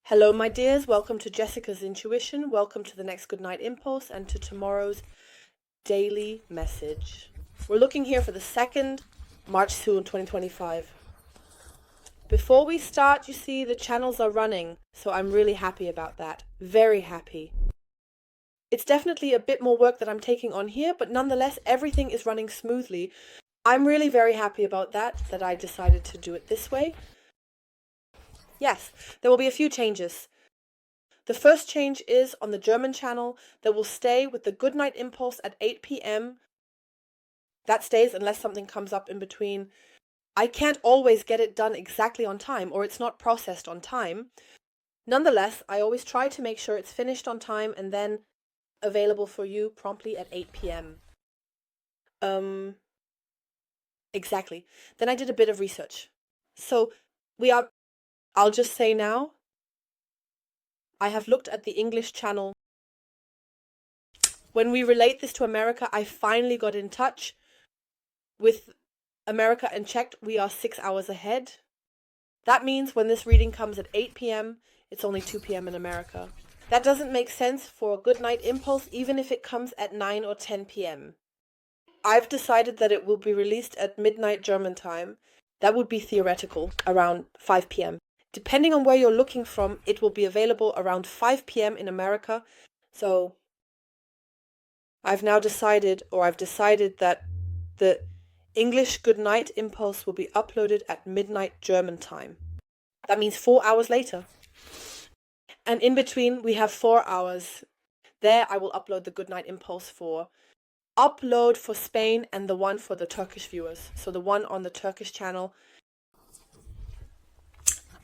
Hello, my dears. Welcome to Jessica's Intuition. Welcome to the next Good Night Impulse and to tomorrow's daily message. We're looking here for the 2nd March 2, 2025. Before we start, you see the channels are running, so I'm really happy about that. Very happy. It's definitely a bit more work that I'm taking on here, but nonetheless, everything is running smoothly. I'm really very happy about that I decided to do it this way. Yes, there will be a few changes. The first change is on the German channel that will stay with the Good Night Impulse at 8 p.m. That stays unless something comes up in between. I can't always get it done exactly on time, or it's not processed on time. Nonetheless, I always try to make sure it's finished on time and then available for you promptly at 8 p.m. Exactly. Then I did a bit of research. So I'll just say now, I have looked at the English channel. When we relate this to America, I finally got in touch with America and checked we are 6 hours ahead. That means when this reading comes at 8 p.m., it's only 2 p.m. in America. That doesn't make sense for a Good Night Impulse, even if it comes at 9 or 10 p.m. I've decided that it will be released at midnight German time. That would be theoretical, around 5 p.m. Depending on where you're looking from, it will be available around 5 p.m. in America. So I've decided that the English Good Night Impulse will be uploaded at midnight German time. That means 4 hours later. And in between, we have 4 hours. There, I will upload the Good Night Impulse for Spain and the one for the Turkish viewers. So the one on the Turkish channel.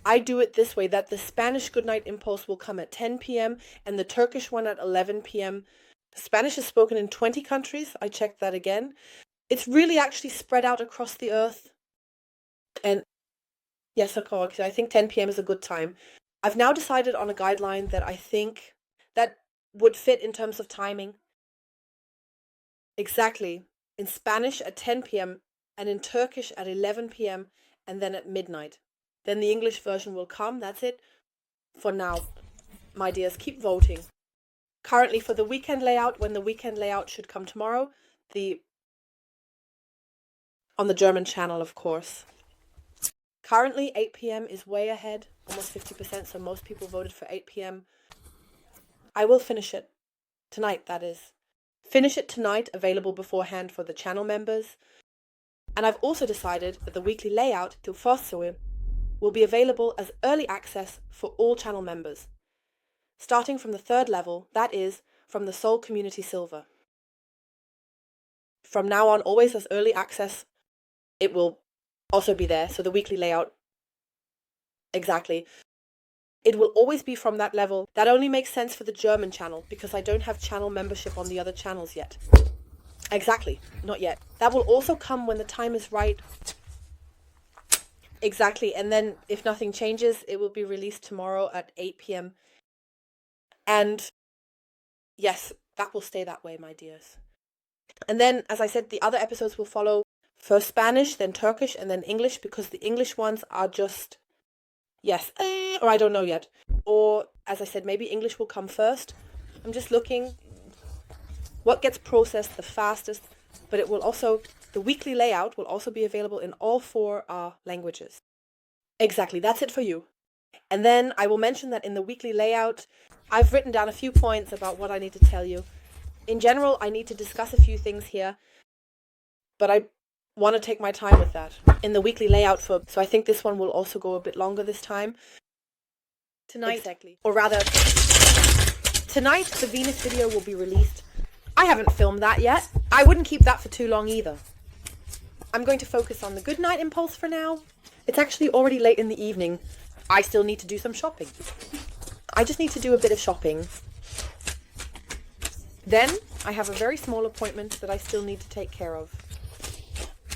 I do it this way, that the Spanish Good Night Impulse will come at 10 p.m. and the Turkish one at 11 p.m. Spanish is spoken in 20 countries. I checked that again. It's really actually spread out across the earth. And yes, of course, I think 10 p.m. is a good time. I've now decided on a guideline that I think that would fit in terms of timing. Exactly. In Spanish at 10 p.m. and in Turkish at 11 p.m. and then at midnight. Then the English version will come. That's it for now. My dears, keep voting. Currently for the weekend layout, when the weekend layout should come tomorrow, on the German channel, of course. Currently 8 p.m. is way ahead, almost 50%, so most people voted for 8 p.m. I will finish it. Tonight, that is. Finish it tonight, available beforehand for the channel members. And I've also decided that the weekly layout to Vorsorge will be available as early access for all channel members, starting from the 3rd level, that is, from the Soul Community Silver. From now on, always as early access, it will also be there, so the weekly layout, exactly. It will always be from that level. That only makes sense for the German channel, because I don't have channel membership on the other channels yet. Exactly, not yet. That will also come when the time is right. Exactly, and then if nothing changes, it will be released tomorrow at 8 p.m. And yes, that will stay that way, my dears. And then, as I said, the other episodes will follow first Spanish, then Turkish, and then English, because the English ones are just, yes, or I don't know yet. Or, as I said, maybe English will come first. I'm just looking what gets processed the fastest, but it will also, the weekly layout will also be available in all 4 languages. Exactly, that's it for you. And then I will mention that in the weekly layout, I've written down a few points about what I need to tell you. In general, I need to discuss a few things here, but I want to take my time with that. In the weekly layout so I think this one will also go a bit longer this time. Tonight, exactly. Or rather, tonight the Venus video will be released. I haven't filmed that yet. I wouldn't keep that for too long either. I'm going to focus on the Good Night Impulse for now. It's actually already late in the evening. I still need to do some shopping. I just need to do a bit of shopping. Then I have a very small appointment that I still need to take care of.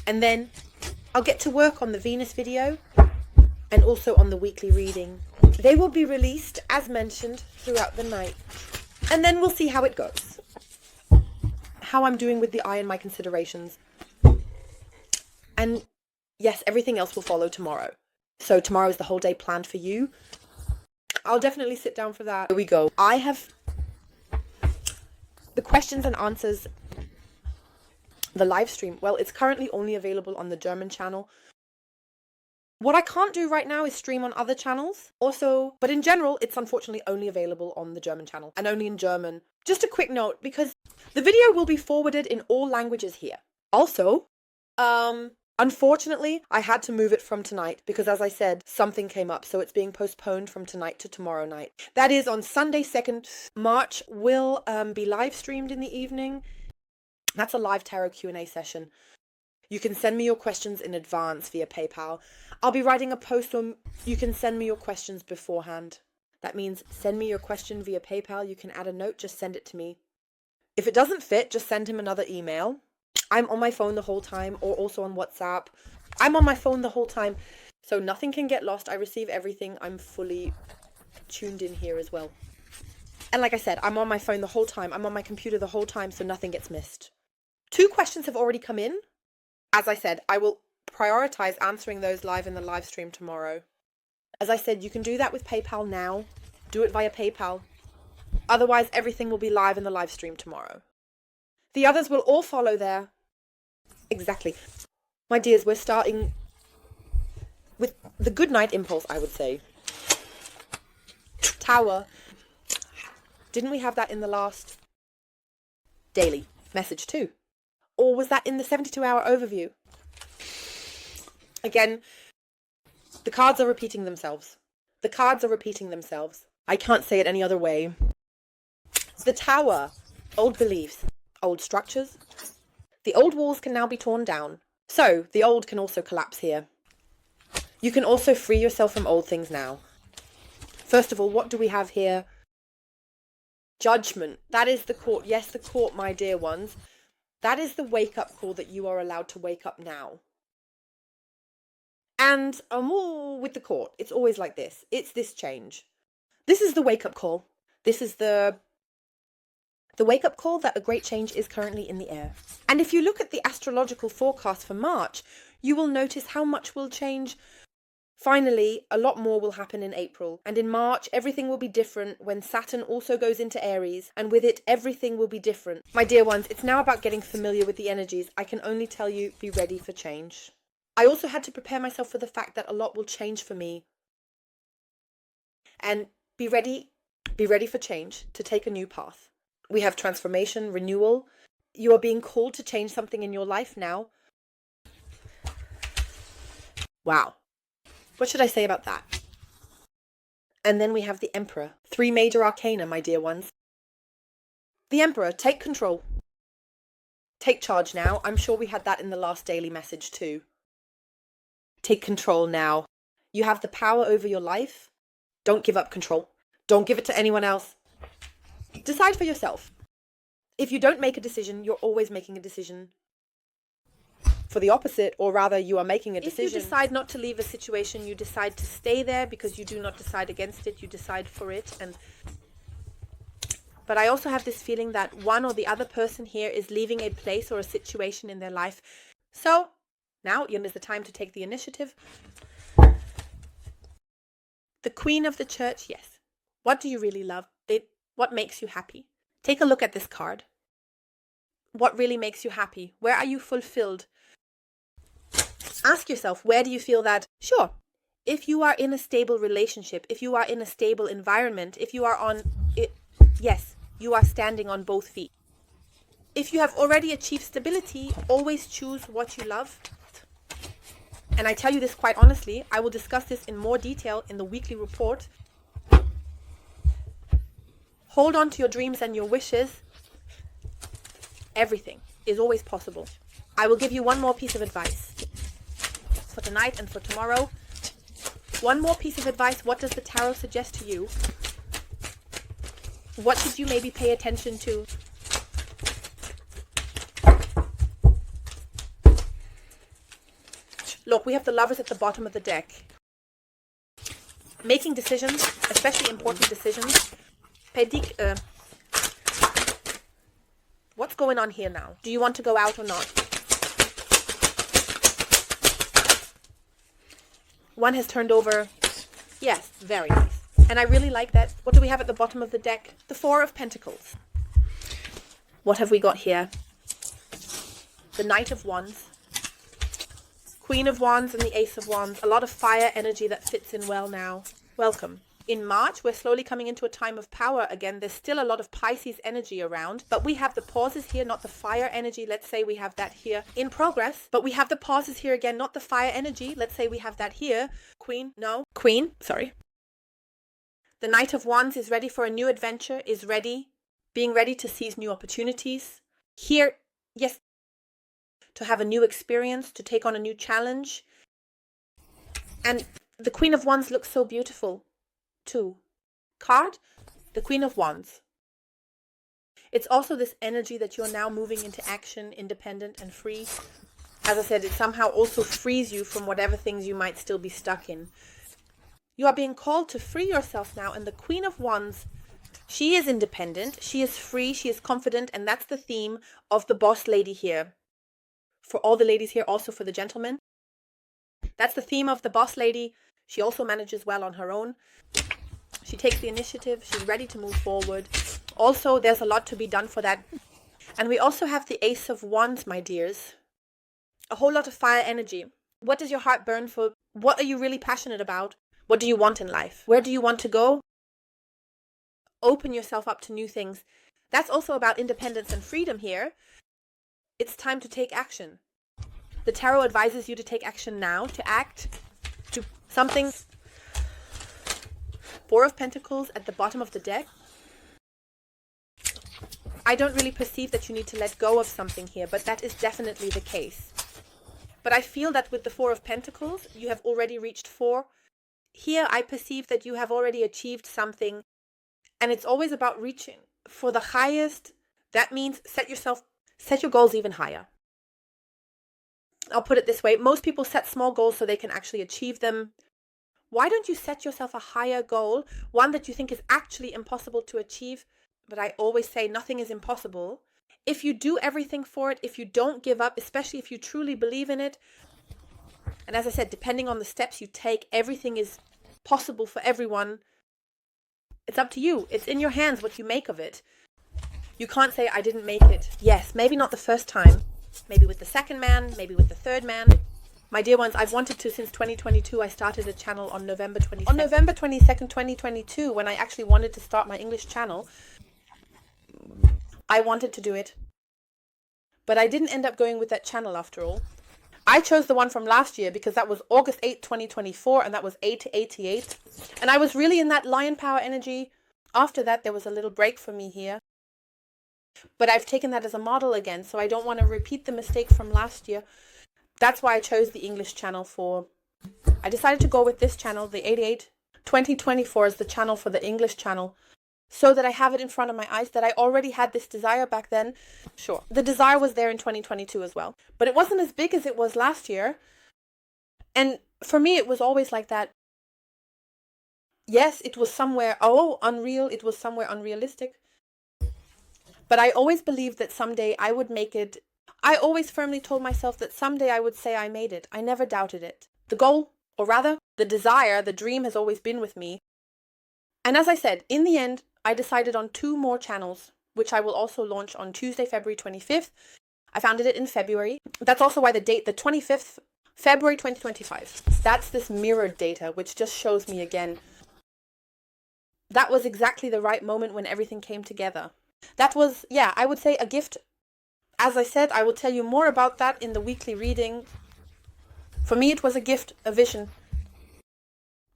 And then I'll get to work on the Venus video and also on the weekly reading. They will be released, as mentioned, throughout the night. And then we'll see how it goes. How I'm doing with the eye and my considerations. And yes, everything else will follow tomorrow. So tomorrow is the whole day planned for you. I'll definitely sit down for that. Here we go. I have the questions and answers, the live stream. Well, it's currently only available on the German channel. What I can't do right now is stream on other channels. Also, but in general, it's unfortunately only available on the German channel and only in German. Just a quick note, because the video will be forwarded in all languages here. Also, unfortunately, I had to move it from tonight because, as I said, something came up. So it's being postponed from tonight to tomorrow night. That is on Sunday, 2nd March, will be live streamed in the evening. That's a live tarot Q&A session. You can send me your questions in advance via PayPal. I'll be writing a post where you can send me your questions beforehand. That means send me your question via PayPal. You can add a note, just send it to me. If it doesn't fit, just send him another email. I'm on my phone the whole time, or also on WhatsApp. I'm on my phone the whole time, so nothing can get lost. I receive everything. I'm fully tuned in here as well. And like I said, I'm on my phone the whole time. I'm on my computer the whole time, so nothing gets missed. 2 questions have already come in. As I said, I will prioritize answering those live in the live stream tomorrow. As I said, you can do that with PayPal now. Do it via PayPal. Otherwise, everything will be live in the live stream tomorrow. The others will all follow there. Exactly. My dears, we're starting with the good night impulse, I would say. Tower. Didn't we have that in the last daily message too? Or was that in the 72-hour overview? Again, the cards are repeating themselves. The cards are repeating themselves. I can't say it any other way. The Tower. Old beliefs. Old structures. The old walls can now be torn down. So, the old can also collapse here. You can also free yourself from old things now. First of all, what do we have here? Judgment. That is the court. Yes, the court, my dear ones. That is the wake-up call that you are allowed to wake up now. And with the court, it's always like this. It's this change. This is the wake-up call. This is the wake-up call that a great change is currently in the air. And if you look at the astrological forecast for March, you will notice how much will change. Finally, a lot more will happen in April, and in March, everything will be different when Saturn also goes into Aries, and with it, everything will be different. My dear ones, it's now about getting familiar with the energies. I can only tell you, be ready for change. I also had to prepare myself for the fact that a lot will change for me. And be ready for change, to take a new path. We have transformation, renewal. You are being called to change something in your life now. Wow. What should I say about that? And then we have the Emperor. 3 major arcana, my dear ones. The Emperor, take control. Take charge now. I'm sure we had that in the last daily message too. Take control now. You have the power over your life. Don't give up control. Don't give it to anyone else. Decide for yourself. If you don't make a decision, you're always making a decision for the opposite, or rather you are making a decision. If you decide not to leave a situation, you decide to stay there because you do not decide against it, you decide for it. But I also have this feeling that one or the other person here is leaving a place or a situation in their life. So now is the time to take the initiative. The Queen of the Church, yes. What do you really love? What makes you happy? Take a look at this card. What really makes you happy? Where are you fulfilled? Ask yourself, where do you feel that? Sure, if you are in a stable relationship, if you are in a stable environment, if you are on it, yes, you are standing on both feet. If you have already achieved stability, always choose what you love. And I tell you this quite honestly, I will discuss this in more detail in the weekly report. Hold on to your dreams and your wishes. Everything is always possible. I will give you one more piece of advice for tonight and for tomorrow. One more piece of advice. What does the tarot suggest to you? What should you maybe pay attention to? Look, we have the Lovers at the bottom of the deck. Making decisions, especially important decisions. What's going on here now? Do you want to go out or not? One has turned over. Yes, very nice. And I really like that. What do we have at the bottom of the deck? The Four of Pentacles. What have we got here? The Knight of Wands, Queen of Wands, and the Ace of Wands. A lot of fire energy that fits in well now. Welcome. In March, we're slowly coming into a time of power again. There's still a lot of Pisces energy around, but we have the pauses here, not the fire energy. Let's say we have that here in progress, but we have the pauses here again, not the fire energy. Let's say we have that here. Queen, sorry. The Knight of Wands is ready for a new adventure, is ready, being ready to seize new opportunities. Here, yes, to have a new experience, to take on a new challenge. And the Queen of Wands looks so beautiful too. Card, the Queen of Wands. It's also this energy that you're now moving into action, independent and free. As I said, it somehow also frees you from whatever things you might still be stuck in. You are being called to free yourself now, and the Queen of Wands, she is independent, she is free, she is confident, and that's the theme of the boss lady here. For all the ladies here, also for the gentlemen. That's the theme of the boss lady. She also manages well on her own. She takes the initiative. She's ready to move forward. Also, there's a lot to be done for that. And we also have the Ace of Wands, my dears. A whole lot of fire energy. What does your heart burn for? What are you really passionate about? What do you want in life? Where do you want to go? Open yourself up to new things. That's also about independence and freedom here. It's time to take action. The tarot advises you to take action now, to act, to something. Four of Pentacles at the bottom of the deck. I don't really perceive that you need to let go of something here, but that is definitely the case. But I feel that with the Four of Pentacles, you have already reached 4. Here, I perceive that you have already achieved something, and it's always about reaching for the highest. That means set your goals even higher. I'll put it this way. Most people set small goals so they can actually achieve them. Why don't you set yourself a higher goal, one that you think is actually impossible to achieve? But I always say nothing is impossible. If you do everything for it, if you don't give up, especially if you truly believe in it, and as I said, depending on the steps you take, everything is possible for everyone. It's up to you. It's in your hands what you make of it. You can't say, I didn't make it. Yes, maybe not the first time. Maybe with the second man, maybe with the third man. My dear ones, I've wanted to since 2022. I started a channel on November 22nd. On November 22nd, 2022, when I actually wanted to start my English channel, I wanted to do it. But I didn't end up going with that channel after all. I chose the one from last year because that was August 8th, 2024, and that was 888. And I was really in that lion power energy. After that, there was a little break for me here. But I've taken that as a model again, so I don't want to repeat the mistake from last year. That's why I chose the English channel for... I decided to go with this channel, the 88 2024 is the channel for the English channel, so that I have it in front of my eyes, that I already had this desire back then. Sure, the desire was there in 2022 as well, but it wasn't as big as it was last year. And for me, it was always like that. Yes, it was somewhere, unreal, it was somewhere unrealistic. But I always believed that someday I would make it. I always firmly told myself that someday I would say I made it. I never doubted it. The goal, or rather, the desire, the dream has always been with me. And as I said, in the end, I decided on 2 more channels, which I will also launch on Tuesday, February 25th. I founded it in February. That's also why the date, the 25th, February 2025. That's this mirrored data, which just shows me again. That was exactly the right moment when everything came together. That was, I would say a gift. As I said, I will tell you more about that in the weekly reading. For me, it was a gift, a vision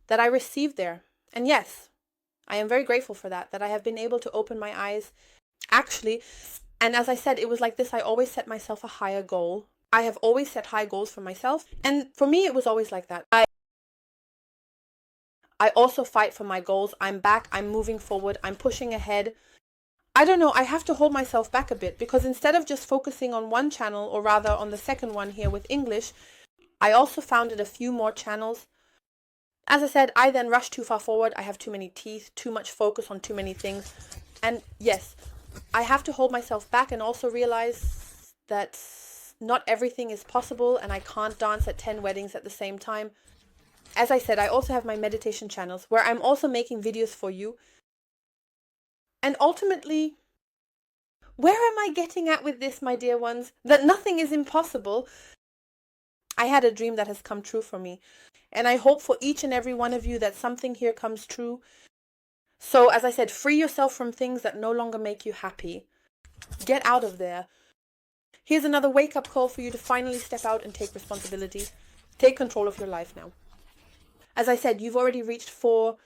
that I received there. And yes, I am very grateful for that I have been able to open my eyes. Actually, and as I said, it was like this. I always set myself a higher goal. I have always set high goals for myself. And for me, it was always like that. I also fight for my goals. I'm back. I'm moving forward. I'm pushing ahead. I don't know, I have to hold myself back a bit, because instead of just focusing on one channel, or rather on the second one here with English, I also founded a few more channels. As I said, I then rushed too far forward. I have too many teeth, too much focus on too many things. And yes, I have to hold myself back and also realize that not everything is possible, and I can't dance at 10 weddings at the same time. As I said, I also have my meditation channels where I'm also making videos for you. And ultimately, where am I getting at with this, my dear ones? That nothing is impossible. I had a dream that has come true for me. And I hope for each and every one of you that something here comes true. So, as I said, free yourself from things that no longer make you happy. Get out of there. Here's another wake-up call for you to finally step out and take responsibility. Take control of your life now. As I said, you've already reached 4.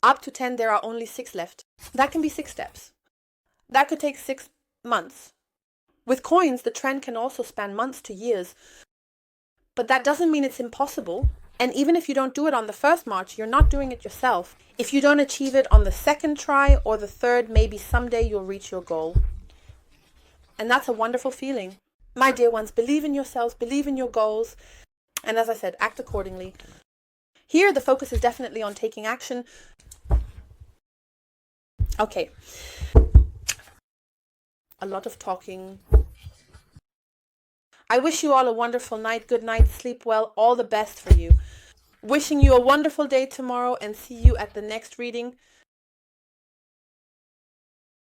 Up to 10, there are only 6 left. That can be 6 steps. That could take 6 months. With coins, the trend can also span months to years. But that doesn't mean it's impossible. And even if you don't do it on the first march, you're not doing it yourself. If you don't achieve it on the second try or the third, maybe someday you'll reach your goal. And that's a wonderful feeling. My dear ones, believe in yourselves, believe in your goals. And as I said, act accordingly. Here, the focus is definitely on taking action. Okay. A lot of talking. I wish you all a wonderful night. Good night. Sleep well. All the best for you. Wishing you a wonderful day tomorrow and see you at the next reading.